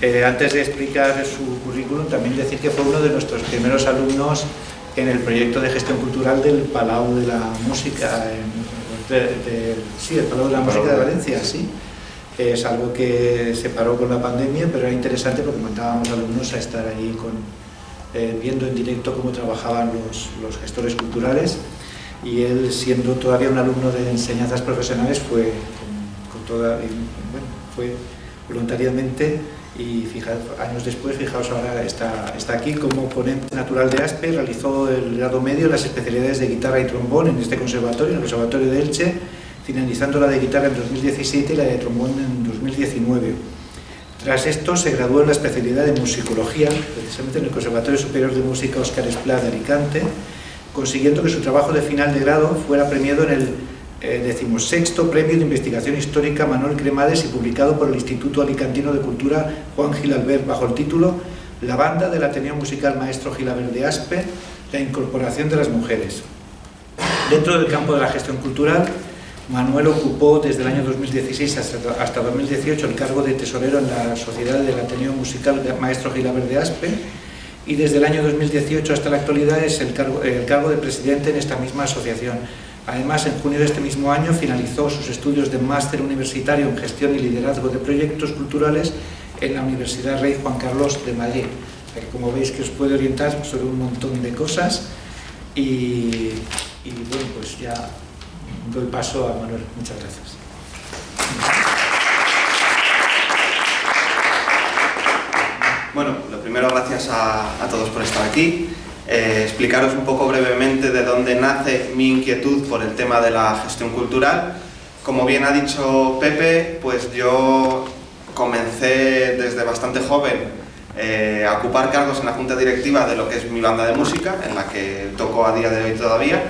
Antes de explicar su currículum, también decir que fue uno de nuestros primeros alumnos en el proyecto de gestión cultural del Palau de la Música, sí, el Palau de la Música de Valencia, sí. Es algo que se paró con la pandemia, pero era interesante porque mandábamos alumnos a estar allí viendo en directo cómo trabajaban los gestores culturales, y él, siendo todavía un alumno de enseñanzas profesionales, fue fue voluntariamente, y años después, fijaos, ahora está aquí como ponente natural de ASPE. Realizó el grado medio en las especialidades de guitarra y trombón en este conservatorio, en el Conservatorio de Elche, finalizando la de guitarra en 2017 y la de trombón en 2019. Tras esto se graduó en la especialidad de musicología, precisamente en el Conservatorio Superior de Música Óscar Esplá de Alicante, consiguiendo que su trabajo de final de grado fuera premiado en el 16º Premio de Investigación Histórica Manuel Cremades y publicado por el Instituto Alicantino de Cultura Juan Gilabert bajo el título La banda del Ateneo Musical Maestro Gilabert de Aspe, la incorporación de las mujeres. Dentro del campo de la gestión cultural, Manuel ocupó desde el año 2016 hasta 2018 el cargo de tesorero en la Sociedad del Ateneo Musical Maestro Gilabert de Aspe, y desde el año 2018 hasta la actualidad es el cargo de presidente en esta misma asociación. Además, en junio de este mismo año finalizó sus estudios de máster universitario en gestión y liderazgo de proyectos culturales en la Universidad Rey Juan Carlos de Madrid. Como veis, que os puede orientar sobre un montón de cosas, y bueno, pues ya doy paso a Manuel. Muchas gracias. Bueno, lo primero, gracias a todos por estar aquí. Explicaros un poco brevemente de dónde nace mi inquietud por el tema de la gestión cultural. Como bien ha dicho Pepe, pues yo comencé desde bastante joven a ocupar cargos en la junta directiva de lo que es mi banda de música, en la que toco a día de hoy todavía,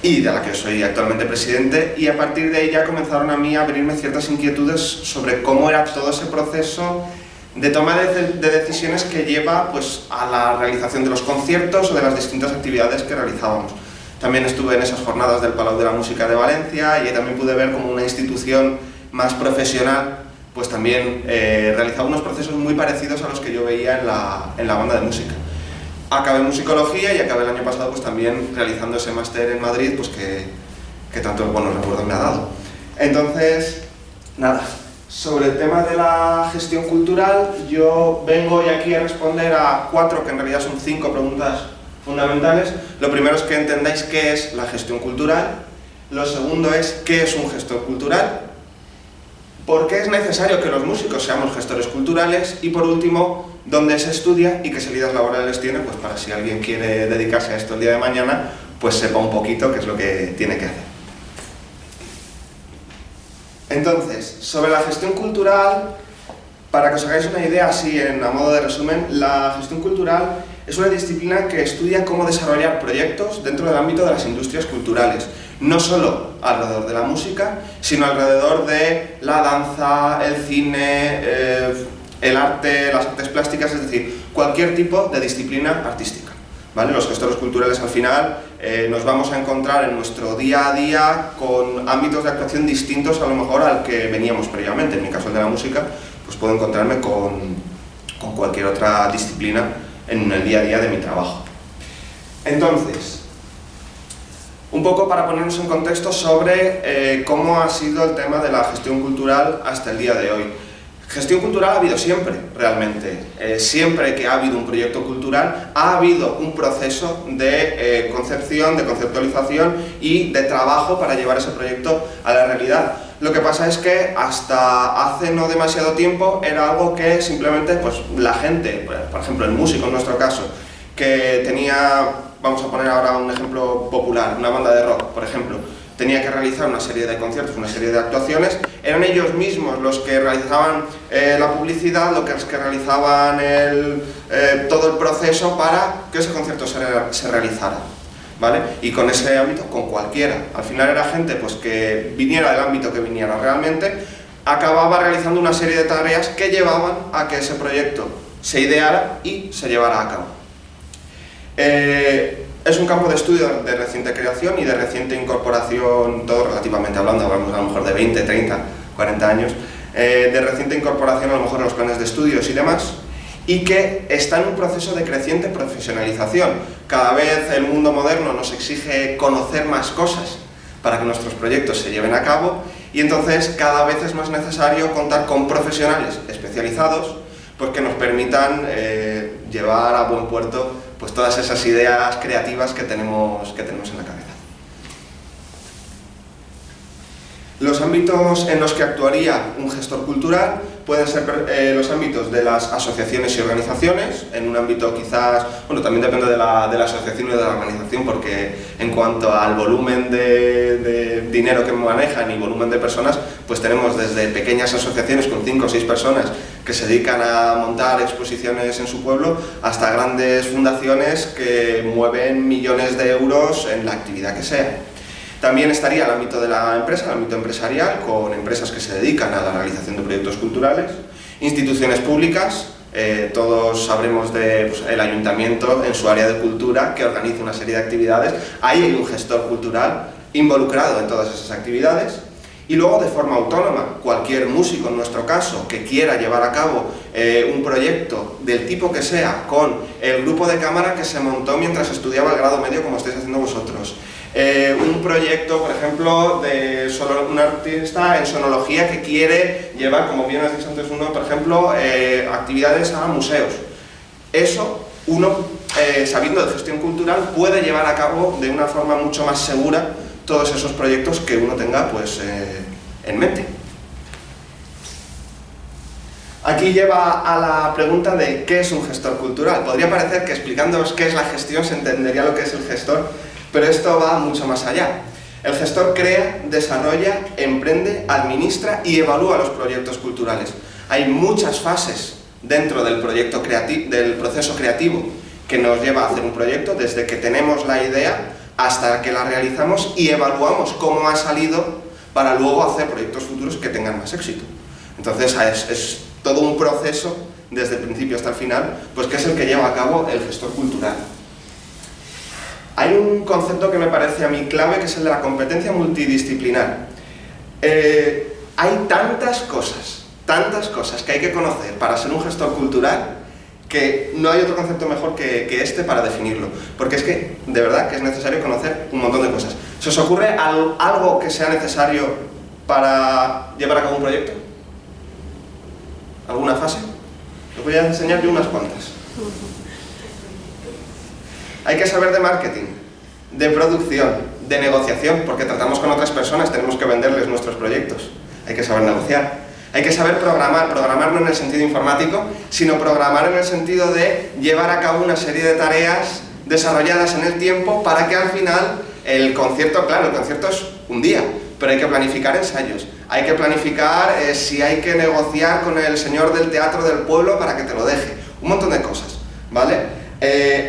y de la que soy actualmente presidente, y a partir de ahí ya comenzaron a mí a venirme ciertas inquietudes sobre cómo era todo ese proceso de toma de decisiones que lleva pues, a la realización de los conciertos o de las distintas actividades que realizábamos. También estuve en esas jornadas del Palau de la Música de Valencia, y ahí también pude ver como una institución más profesional pues también realizaba unos procesos muy parecidos a los que yo veía en la banda de música. Acabé musicología y acabé el año pasado pues también realizando ese máster en Madrid, pues que tantos buenos recuerdos me ha dado. Entonces, nada. Sobre el tema de la gestión cultural, yo vengo hoy aquí a responder a 4, que en realidad son 5 preguntas fundamentales. Lo primero es que entendáis qué es la gestión cultural. Lo segundo es qué es un gestor cultural. ¿Por qué es necesario que los músicos seamos gestores culturales? Y por último, dónde se estudia y qué salidas laborales tiene, pues para si alguien quiere dedicarse a esto el día de mañana, pues sepa un poquito qué es lo que tiene que hacer. Entonces, sobre la gestión cultural, para que os hagáis una idea así a modo de resumen, la gestión cultural es una disciplina que estudia cómo desarrollar proyectos dentro del ámbito de las industrias culturales, no solo alrededor de la música, sino alrededor de la danza, el cine, el arte, las artes plásticas, es decir, cualquier tipo de disciplina artística. ¿Vale? Los gestores culturales al final nos vamos a encontrar en nuestro día a día con ámbitos de actuación distintos a lo mejor al que veníamos previamente. En mi caso, el de la música, pues puedo encontrarme con cualquier otra disciplina en el día a día de mi trabajo. Entonces, un poco para ponernos en contexto sobre cómo ha sido el tema de la gestión cultural hasta el día de hoy. Gestión cultural ha habido siempre, realmente. Siempre que ha habido un proyecto cultural, ha habido un proceso de concepción, de conceptualización y de trabajo para llevar ese proyecto a la realidad. Lo que pasa es que hasta hace no demasiado tiempo era algo que simplemente pues, la gente, por ejemplo el músico en nuestro caso, que tenía, vamos a poner ahora un ejemplo popular, una banda de rock, por ejemplo, tenía que realizar una serie de conciertos, una serie de actuaciones, eran ellos mismos los que realizaban la publicidad, los que realizaban todo el proceso para que ese concierto se realizara, ¿vale? Y con ese ámbito, con cualquiera. Al final era gente pues, que viniera del ámbito que viniera realmente, acababa realizando una serie de tareas que llevaban a que ese proyecto se ideara y se llevara a cabo. Es un campo de estudio de reciente creación y de reciente incorporación, todo relativamente hablando, hablamos a lo mejor de 20, 30, 40 años, de reciente incorporación a lo mejor en los planes de estudios y demás, y que está en un proceso de creciente profesionalización. Cada vez el mundo moderno nos exige conocer más cosas para que nuestros proyectos se lleven a cabo, y entonces cada vez es más necesario contar con profesionales especializados pues que nos permitan llevar a buen puerto pues todas esas ideas creativas que tenemos en la cabeza. Los ámbitos en los que actuaría un gestor cultural pueden ser los ámbitos de las asociaciones y organizaciones, en un ámbito quizás, bueno, también depende de la asociación y de la organización, porque en cuanto al volumen de dinero que manejan y volumen de personas, pues tenemos desde pequeñas asociaciones con 5 o 6 personas que se dedican a montar exposiciones en su pueblo, hasta grandes fundaciones que mueven millones de euros en la actividad que sea. También estaría el ámbito de la empresa, el ámbito empresarial, con empresas que se dedican a la realización de proyectos culturales, instituciones públicas, todos sabremos del ayuntamiento en su área de cultura que organiza una serie de actividades. Ahí hay un gestor cultural involucrado en todas esas actividades. Y luego, de forma autónoma, cualquier músico, en nuestro caso, que quiera llevar a cabo un proyecto del tipo que sea, con el grupo de cámara que se montó mientras estudiaba el grado medio, como estáis haciendo vosotros. Un proyecto, por ejemplo, de un artista en sonología que quiere llevar, como bien has dicho antes uno, por ejemplo, actividades a museos. Eso, uno, sabiendo de gestión cultural, puede llevar a cabo de una forma mucho más segura todos esos proyectos que uno tenga pues, en mente. Aquí lleva a la pregunta de ¿qué es un gestor cultural? Podría parecer que explicándoos qué es la gestión se entendería lo que es el gestor, pero esto va mucho más allá. El gestor crea, desarrolla, emprende, administra y evalúa los proyectos culturales. Hay muchas fases dentro del proceso creativo que nos lleva a hacer un proyecto, desde que tenemos la idea hasta que la realizamos y evaluamos cómo ha salido para luego hacer proyectos futuros que tengan más éxito. Entonces es todo un proceso desde el principio hasta el final, pues que es el que lleva a cabo el gestor cultural. Hay un concepto que me parece a mí clave, que es el de la competencia multidisciplinar. Hay tantas cosas que hay que conocer para ser un gestor cultural, que no hay otro concepto mejor que este para definirlo, porque es que, de verdad, que es necesario conocer un montón de cosas. ¿Se os ocurre algo que sea necesario para llevar a cabo un proyecto? ¿Alguna fase? Os voy a enseñar yo unas cuantas. Hay que saber de marketing, de producción, de negociación, porque tratamos con otras personas, tenemos que venderles nuestros proyectos. Hay que saber negociar. Hay que saber programar no en el sentido informático, sino programar en el sentido de llevar a cabo una serie de tareas desarrolladas en el tiempo para que al final el concierto, claro, el concierto es un día, pero hay que planificar ensayos, hay que planificar si hay que negociar con el señor del teatro del pueblo para que te lo deje, un montón de cosas, ¿vale?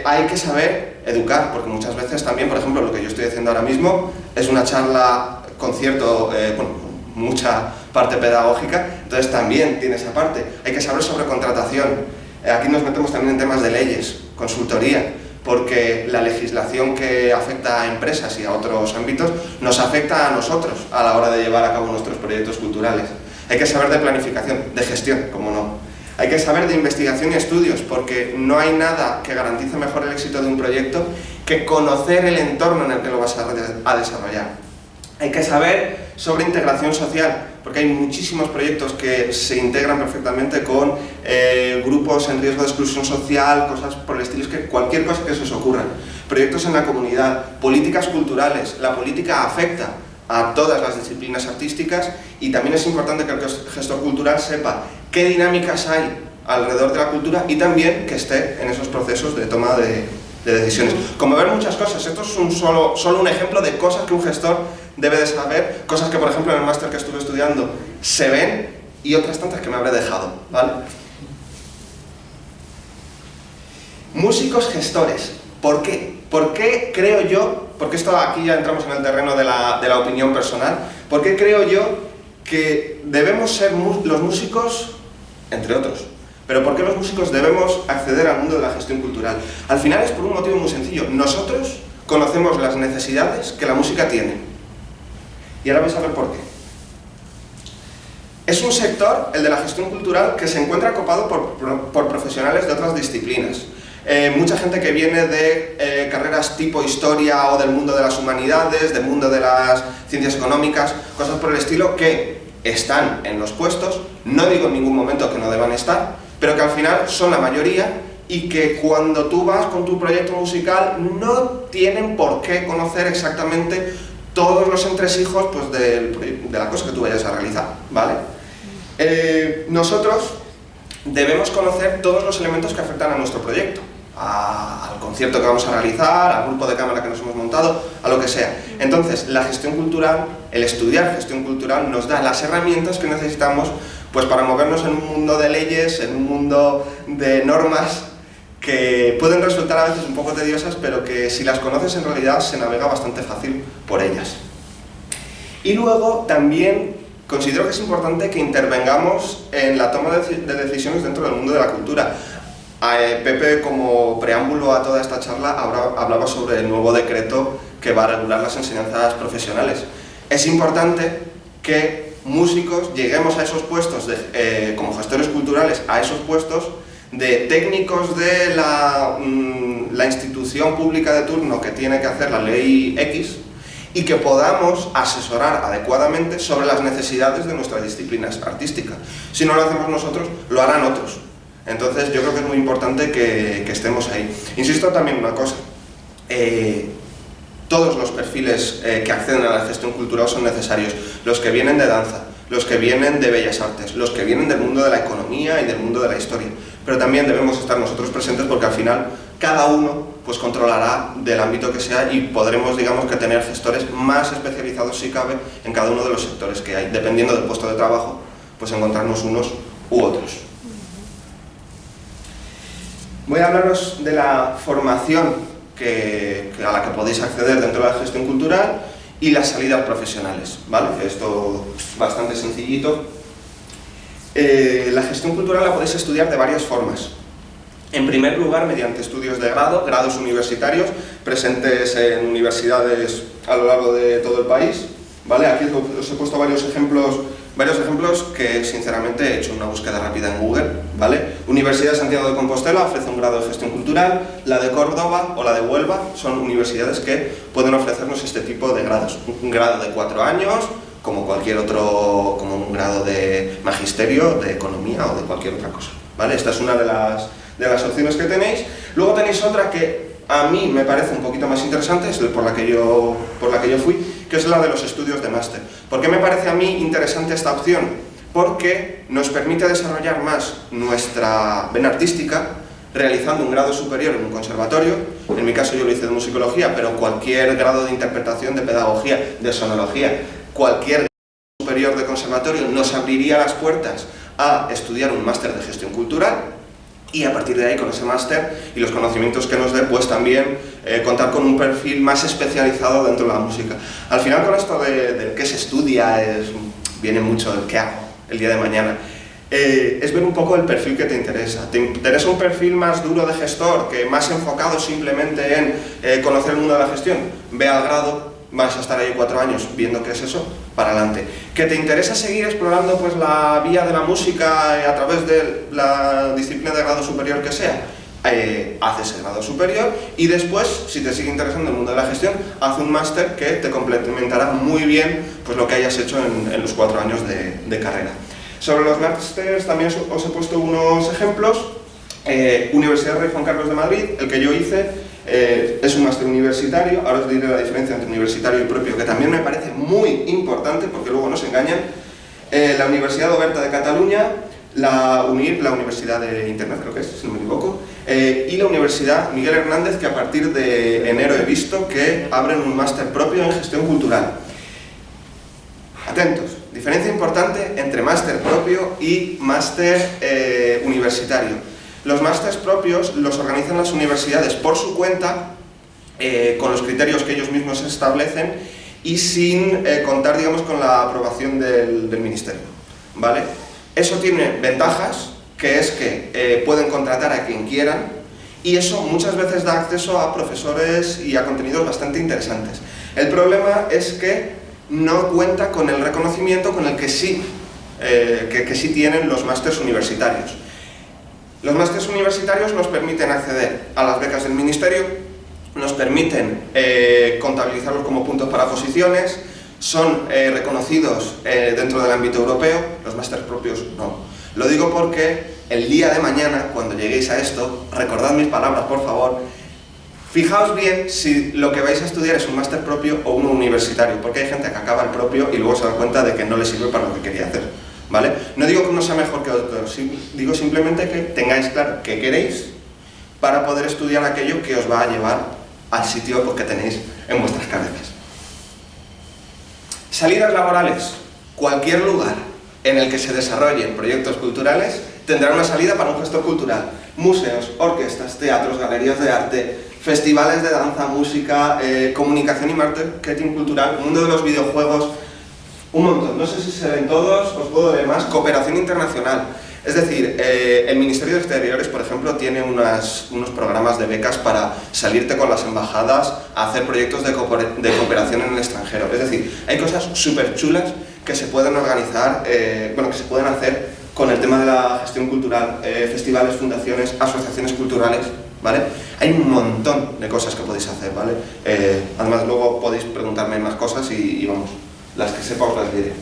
Hay que saber educar, porque muchas veces también, por ejemplo, lo que yo estoy haciendo ahora mismo es una charla, concierto, mucha parte pedagógica, entonces también tiene esa parte. Hay que saber sobre contratación. Aquí nos metemos también en temas de leyes, consultoría, porque la legislación que afecta a empresas y a otros ámbitos nos afecta a nosotros a la hora de llevar a cabo nuestros proyectos culturales. Hay que saber de planificación, de gestión, como no. Hay que saber de investigación y estudios, porque no hay nada que garantice mejor el éxito de un proyecto que conocer el entorno en el que lo vas a desarrollar. Hay que saber sobre integración social, porque hay muchísimos proyectos que se integran perfectamente con grupos en riesgo de exclusión social, cosas por el estilo, es que cualquier cosa que se os ocurra. Proyectos en la comunidad, políticas culturales. La política afecta a todas las disciplinas artísticas y también es importante que el gestor cultural sepa qué dinámicas hay alrededor de la cultura y también que esté en esos procesos de toma de decisiones. Como ver muchas cosas, esto es solo un ejemplo de cosas que un gestor debe de saber, cosas que por ejemplo en el máster que estuve estudiando se ven y otras tantas que me habré dejado, ¿vale? Músicos gestores, ¿por qué? ¿Por qué creo yo, porque esto aquí ya entramos en el terreno de la opinión personal, por qué creo yo que debemos ser los músicos, entre otros? Pero ¿por qué los músicos debemos acceder al mundo de la gestión cultural? Al final es por un motivo muy sencillo. Nosotros conocemos las necesidades que la música tiene. Y ahora vais a ver por qué. Es un sector, el de la gestión cultural, que se encuentra copado por profesionales de otras disciplinas. Mucha gente que viene de carreras tipo historia o del mundo de las humanidades, del mundo de las ciencias económicas, cosas por el estilo, que están en los puestos, no digo en ningún momento que no deban estar, pero que al final son la mayoría y que cuando tú vas con tu proyecto musical no tienen por qué conocer exactamente todos los entresijos pues, de la cosa que tú vayas a realizar, ¿vale? Nosotros debemos conocer todos los elementos que afectan a nuestro proyecto, al concierto que vamos a realizar, al grupo de cámara que nos hemos montado, a lo que sea. Entonces, la gestión cultural, el estudiar gestión cultural, nos da las herramientas que necesitamos pues, para movernos en un mundo de leyes, en un mundo de normas que pueden resultar a veces un poco tediosas, pero que si las conoces en realidad se navega bastante fácil por ellas. Y luego también considero que es importante que intervengamos en la toma de decisiones dentro del mundo de la cultura. Pepe, como preámbulo a toda esta charla, hablaba sobre el nuevo decreto que va a regular las enseñanzas profesionales. Es importante que músicos lleguemos a esos puestos, como gestores culturales, a esos puestos de técnicos de la institución pública de turno que tiene que hacer la ley X y que podamos asesorar adecuadamente sobre las necesidades de nuestras disciplinas artísticas. Si no lo hacemos nosotros, lo harán otros. Entonces yo creo que es muy importante que estemos ahí. Insisto también en una cosa, todos los perfiles que acceden a la gestión cultural son necesarios, los que vienen de danza, los que vienen de bellas artes, los que vienen del mundo de la economía y del mundo de la historia, pero también debemos estar nosotros presentes porque al final cada uno pues controlará del ámbito que sea y podremos, digamos, que tener gestores más especializados si cabe en cada uno de los sectores que hay, dependiendo del puesto de trabajo, pues encontrarnos unos u otros. Voy a hablaros de la formación a la que podéis acceder dentro de la gestión cultural y las salidas profesionales, ¿vale? Esto es bastante sencillito. La gestión cultural la podéis estudiar de varias formas. En primer lugar, mediante estudios de grado, grados universitarios, presentes en universidades a lo largo de todo el país, ¿vale? Aquí os he puesto varios ejemplos que sinceramente he hecho una búsqueda rápida en Google, ¿vale? Universidad de Santiago de Compostela ofrece un grado de gestión cultural, la de Córdoba o la de Huelva son universidades que pueden ofrecernos este tipo de grados. Un grado de 4 años, como cualquier otro, como un grado de magisterio, de economía o de cualquier otra cosa, ¿vale? Esta es una de las opciones que tenéis. Luego tenéis otra que a mí me parece un poquito más interesante, es por la que yo fui, que es la de los estudios de máster. ¿Por qué me parece a mí interesante esta opción? Porque nos permite desarrollar más nuestra vena artística realizando un grado superior en un conservatorio. En mi caso yo lo hice de musicología, pero cualquier grado de interpretación, de pedagogía, de sonología, cualquier grado superior de conservatorio nos abriría las puertas a estudiar un máster de gestión cultural y a partir de ahí, con ese máster y los conocimientos que nos dé, pues también contar con un perfil más especializado dentro de la música. Al final, con esto del qué se estudia, viene mucho el qué hago el día de mañana. Es ver un poco el perfil que te interesa. ¿Te interesa un perfil más duro de gestor, que más enfocado simplemente en conocer el mundo de la gestión? Ve al grado, vas a estar ahí 4 años viendo qué es eso, para adelante. ¿Que te interesa seguir explorando pues, la vía de la música a través de la disciplina de grado superior que sea? Haces el grado superior y después, si te sigue interesando el mundo de la gestión, haz un máster que te complementará muy bien pues, lo que hayas hecho en los 4 años de carrera. Sobre los másters también os he puesto unos ejemplos. Universidad Rey Juan Carlos de Madrid, el que yo hice, es un máster universitario. Ahora os diré la diferencia entre universitario y propio, que también me parece muy importante porque luego nos engañan. La Universidad Oberta de Cataluña, la UNIR, la Universidad de Internet creo que es, si no me equivoco, y la Universidad Miguel Hernández, que a partir de enero he visto que abren un máster propio en gestión cultural. Atentos, diferencia importante entre máster propio y máster universitario. Los másters propios los organizan las universidades por su cuenta, con los criterios que ellos mismos establecen y sin contar, digamos, con la aprobación del ministerio, ¿vale? Eso tiene ventajas, que es que pueden contratar a quien quieran y eso muchas veces da acceso a profesores y a contenidos bastante interesantes. El problema es que no cuenta con el reconocimiento con el que sí que sí tienen los másters universitarios. Los másters universitarios nos permiten acceder a las becas del Ministerio, nos permiten contabilizarlos como puntos para posiciones, son reconocidos dentro del ámbito europeo, los másters propios no. Lo digo porque el día de mañana, cuando lleguéis a esto, recordad mis palabras, por favor, fijaos bien si lo que vais a estudiar es un máster propio o uno universitario, porque hay gente que acaba el propio y luego se da cuenta de que no le sirve para lo que quería hacer, ¿vale? No digo que uno sea mejor que otro, digo simplemente que tengáis claro qué queréis para poder estudiar aquello que os va a llevar al sitio que tenéis en vuestras cabezas. Salidas laborales. Cualquier lugar en el que se desarrollen proyectos culturales tendrá una salida para un gestor cultural. Museos, orquestas, teatros, galerías de arte, festivales de danza, música, comunicación y marketing cultural, mundo de los videojuegos, un montón. No sé si se ven todos, os puedo leer más. Cooperación internacional. Es decir, el Ministerio de Exteriores, por ejemplo, tiene unos programas de becas para salirte con las embajadas a hacer proyectos de cooperación en el extranjero. Es decir, hay cosas súper chulas que se pueden organizar, que se pueden hacer con el tema de la gestión cultural, festivales, fundaciones, asociaciones culturales, ¿vale? Hay un montón de cosas que podéis hacer, ¿vale? Además, luego podéis preguntarme más cosas y vamos, las que sepa os las diré.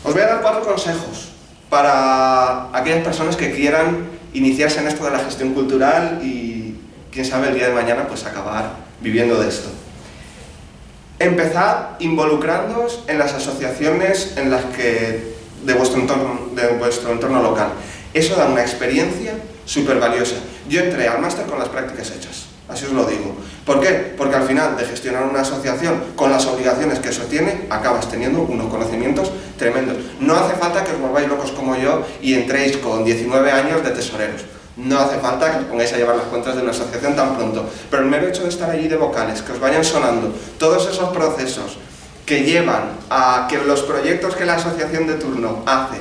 Os voy a dar 4 consejos para aquellas personas que quieran iniciarse en esto de la gestión cultural y, quién sabe, el día de mañana pues acabar viviendo de esto. Empezad involucrándoos en las asociaciones en las que de vuestro entorno local. Eso da una experiencia súper valiosa. Yo entré al máster con las prácticas hechas, así os lo digo. ¿Por qué? Porque al final de gestionar una asociación con las obligaciones que eso tiene, acabas teniendo unos conocimientos tremendos. No hace falta que os volváis locos como yo y entréis con 19 años de tesoreros. No hace falta que os pongáis a llevar las cuentas de una asociación tan pronto. Pero el mero hecho de estar allí de vocales, que os vayan sonando todos esos procesos que llevan a que los proyectos que la asociación de turno hace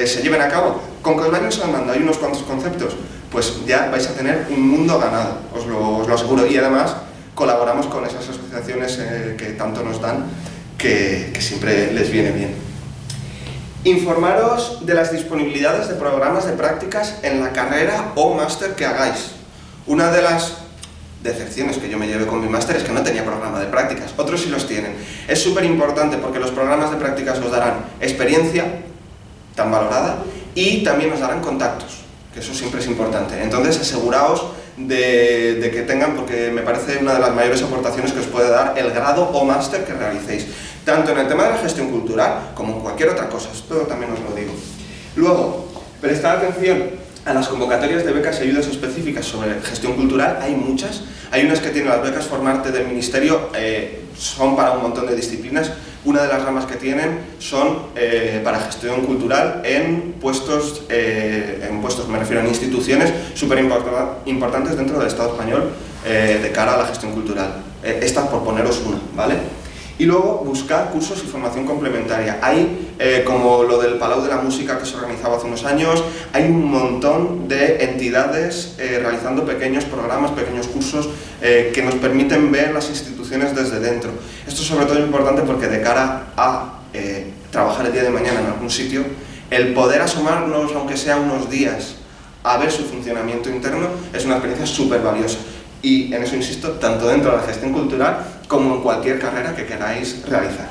se lleven a cabo, con que os vayan sonando hay unos cuantos conceptos, pues ya vais a tener un mundo ganado, os lo aseguro. Y además colaboramos con esas asociaciones que tanto nos dan, que siempre les viene bien. Informaros de las disponibilidades de programas de prácticas en la carrera o máster que hagáis. Una de las decepciones que yo me llevé con mi máster es que no tenía programa de prácticas, otros sí los tienen. Es súper importante porque los programas de prácticas os darán experiencia tan valorada y también os darán contactos, que eso siempre es importante. Entonces aseguraos de que tengan, porque me parece una de las mayores aportaciones que os puede dar el grado o máster que realicéis, tanto en el tema de la gestión cultural como en cualquier otra cosa. Esto también os lo digo. Luego, prestad atención a las convocatorias de becas y ayudas específicas sobre gestión cultural. Hay muchas. Hay unas que tienen las becas Formarte del Ministerio, son para un montón de disciplinas. Una de las ramas que tienen son para gestión cultural en puestos, me refiero a instituciones súper importantes dentro del Estado español de cara a la gestión cultural. Estas por poneros una, ¿vale? Y luego buscar cursos y formación complementaria. Hay, como lo del Palau de la Música que se organizaba hace unos años, hay un montón de entidades realizando pequeños programas, pequeños cursos que nos permiten ver las instituciones desde dentro. Esto es sobre todo importante porque de cara a trabajar el día de mañana en algún sitio, el poder asomarnos, aunque sea unos días, a ver su funcionamiento interno, es una experiencia súper valiosa. Y en eso insisto, tanto dentro de la gestión cultural como en cualquier carrera que queráis realizar.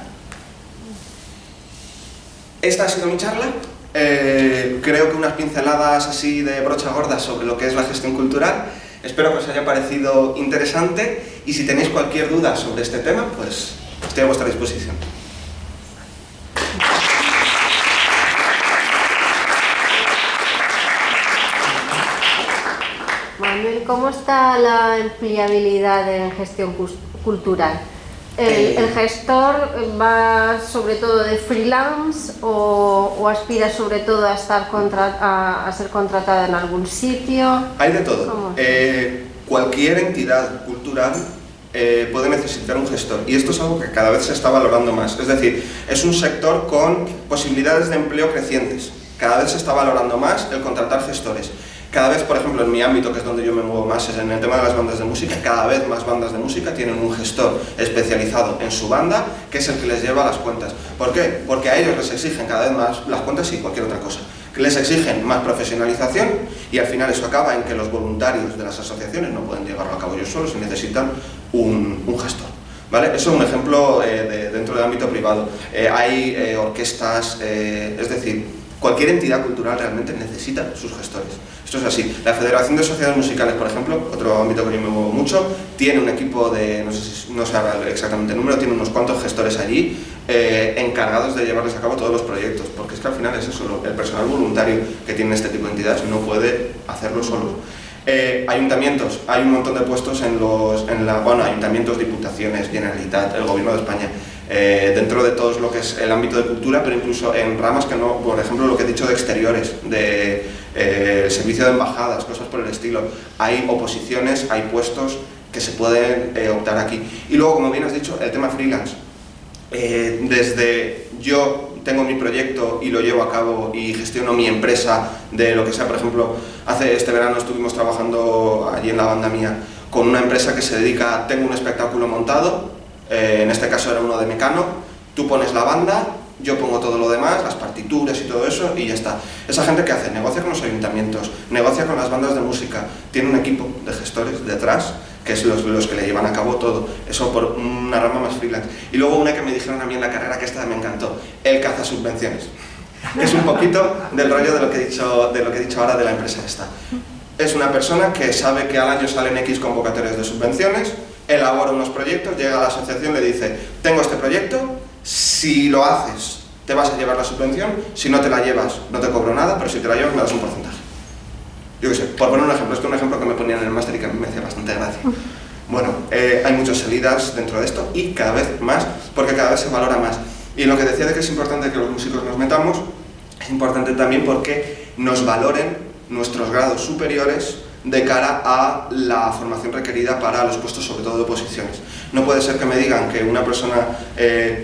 Esta ha sido mi charla. Creo que unas pinceladas así de brocha gorda sobre lo que es la gestión cultural. Espero que os haya parecido interesante y si tenéis cualquier duda sobre este tema, pues estoy a vuestra disposición. Manuel, ¿cómo está la empleabilidad en gestión cultural? ¿El gestor va sobre todo de freelance o aspira sobre todo a ser contratado en algún sitio? Hay de todo. Cualquier entidad cultural puede necesitar un gestor y esto es algo que cada vez se está valorando más. Es decir, es un sector con posibilidades de empleo crecientes. Cada vez se está valorando más el contratar gestores. Cada vez, por ejemplo, en mi ámbito, que es donde yo me muevo más, es en el tema de las bandas de música, cada vez más bandas de música tienen un gestor especializado en su banda, que es el que les lleva las cuentas. ¿Por qué? Porque a ellos les exigen cada vez más las cuentas y cualquier otra cosa. Que les exigen más profesionalización y al final eso acaba en que los voluntarios de las asociaciones no pueden llevarlo a cabo ellos solos y necesitan un gestor. ¿Vale? Eso es un ejemplo dentro del ámbito privado. Hay orquestas, es decir, cualquier entidad cultural realmente necesita sus gestores. Esto es así. La Federación de Sociedades Musicales, por ejemplo, otro ámbito que yo me muevo mucho, tiene un equipo de, no sé exactamente el número, tiene unos cuantos gestores allí encargados de llevarles a cabo todos los proyectos, porque es que al final es eso, el personal voluntario que tiene este tipo de entidades no puede hacerlo solos. Ayuntamientos, hay un montón de puestos ayuntamientos, diputaciones, Generalitat, el Gobierno de España, dentro de todo lo que es el ámbito de cultura, pero incluso en ramas que no, por ejemplo, lo que he dicho de exteriores, el servicio de embajadas, cosas por el estilo. Hay oposiciones, hay puestos que se pueden optar aquí. Y luego, como bien has dicho, el tema freelance. Desde yo tengo mi proyecto y lo llevo a cabo y gestiono mi empresa de lo que sea, por ejemplo, este verano estuvimos trabajando allí en la banda mía con una empresa que se dedica, tengo un espectáculo montado, en este caso era uno de Mecano, tú pones la banda, yo pongo todo lo demás, las partituras y todo eso y ya está. Esa gente que hace, negocia con los ayuntamientos, negocia con las bandas de música, tiene un equipo de gestores detrás, que es los que le llevan a cabo todo, eso por una rama más freelance. Y luego una que me dijeron a mí en la carrera, que esta me encantó, el cazasubvenciones, que es un poquito del rollo de lo que he dicho ahora de la empresa esta. Es una persona que sabe que al año salen X convocatorias de subvenciones, elabora unos proyectos, llega a la asociación, le dice, tengo este proyecto, si lo haces te vas a llevar la subvención, si no te la llevas no te cobro nada, pero si te la llevas me das un porcentaje. Yo qué sé, por poner un ejemplo, un ejemplo que me ponían en el máster y que a mí me hacía bastante gracia. Bueno, hay muchas salidas dentro de esto y cada vez más, porque cada vez se valora más. Y lo que decía de que es importante que los músicos nos metamos, es importante también porque nos valoren nuestros grados superiores de cara a la formación requerida para los puestos, sobre todo de oposiciones. No puede ser que me digan que una persona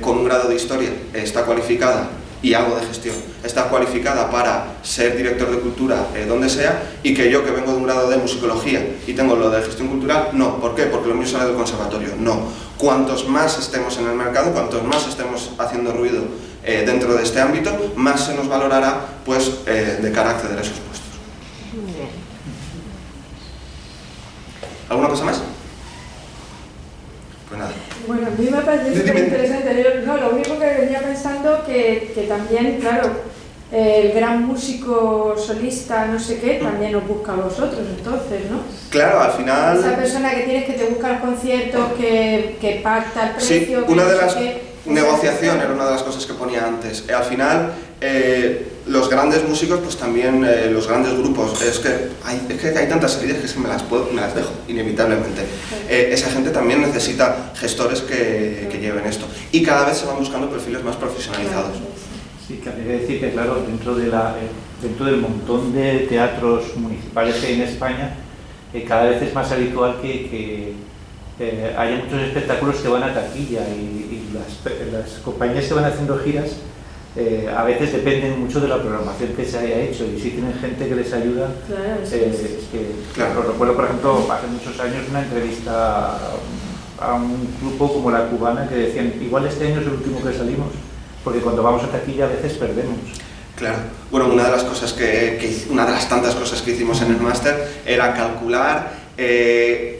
con un grado de historia está cualificada y algo de gestión, está cualificada para ser director de cultura donde sea, y que yo, que vengo de un grado de musicología y tengo lo de gestión cultural, no. ¿Por qué? Porque lo mío sale del conservatorio. No. Cuantos más estemos en el mercado, cuantos más estemos haciendo ruido dentro de este ámbito, más se nos valorará pues, de cara a acceder a esos puestos. Muy bien. ¿Alguna cosa más? Pues nada. Bueno, a mí me parece súper interesante. No, lo único que venía pensando que también, claro, el gran músico solista, no sé qué, también os busca a vosotros, entonces, ¿no? Claro, al final... Esa persona que tienes que te busca el concierto, que pacta el precio... Sí, una de las... negociación era una de las cosas que ponía antes. Al final, los grandes músicos, pues también los grandes grupos, es que hay tantas salidas que me las dejo, inevitablemente. Esa gente también necesita gestores que lleven esto. Y cada vez se van buscando perfiles más profesionalizados. Sí, que habría que decir que, claro, dentro del montón de teatros municipales que hay en España, cada vez es más habitual que haya muchos espectáculos que van a taquilla y las compañías que van haciendo giras a veces dependen mucho de la programación que se haya hecho, y si tienen gente que les ayuda. Claro, Claro, recuerdo, por ejemplo, hace muchos años una entrevista a un grupo como La Cubana que decían, igual este año es el último que salimos, porque cuando vamos a taquilla a veces perdemos. Claro. Bueno, una de las tantas cosas que hicimos en el máster era calcular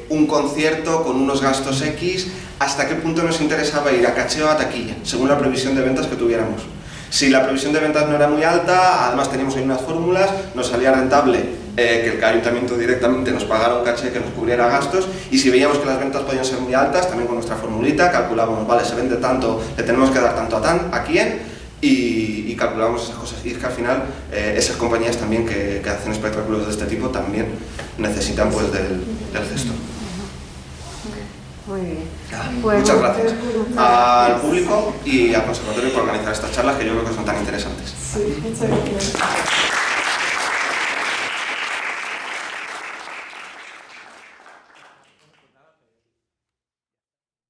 un concierto con unos gastos X, hasta qué punto nos interesaba ir a caché o a taquilla, según la previsión de ventas que tuviéramos. Si la previsión de ventas no era muy alta, además teníamos ahí unas fórmulas, nos salía rentable que el ayuntamiento directamente nos pagara un caché que nos cubriera gastos, y si veíamos que las ventas podían ser muy altas, también con nuestra formulita calculábamos, vale, se vende tanto, le tenemos que dar tanto a quién, y calculábamos esas cosas. Y es que al final esas compañías también que hacen espectáculos de este tipo también necesitan pues del gestor. Muy bien. Pues, muchas gracias al público y al conservatorio por organizar estas charlas, que yo creo que son tan interesantes. Sí, muchas gracias.